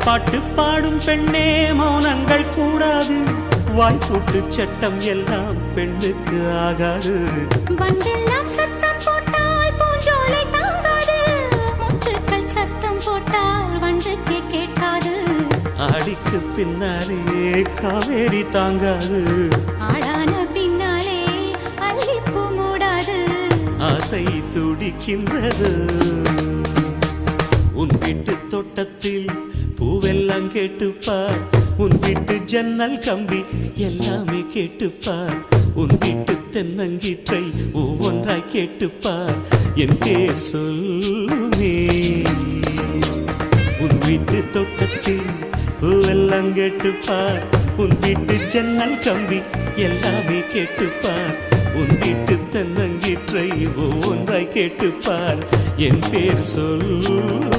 பாட்டு பாடும் பெண்ணே மௌனங்கள் கூடாது, வாய்ப்பூட்டு சட்டம் எல்லாம் பெண்ணுக்கு ஆகாது. வண்டெல்லாம் சத்தம் போட்டால் பூஞ்சோலை தாங்காது, முட்டுக்கள் சத்தம் போட்டால் வண்டுக்கு கேட்காது. ஆடிக்கு பின்னாலே காவேரி தாங்காது, ஆடான பின்னாலே அல்லிப்பூ மூடாது. ஆசை துடிக்கின்றது. உன் வீட்டு தோட்டத்தில் பூவெல்லாம் கேட்டுப்பார், உன் வீட்டு ஜன்னல் கம்பி எல்லாமே கேட்டுப்பார், உன் வீட்டு தென்னங்கீற்றை ஒவ்வொன்றாய் கேட்டுப்பார், என் பேர் சொல்லுமே. உன் வீட்டு தோட்டத்தில் பூவெல்லாம் கேட்டுப்பார், உன் வீட்டு ஜன்னல் கம்பி எல்லாமே கேட்டுப்பார், உன் வீட்டு தென்னங்கீற்றை ஒவ்வொன்றாய் கேட்டுப்பார், என் பேர் சொல்.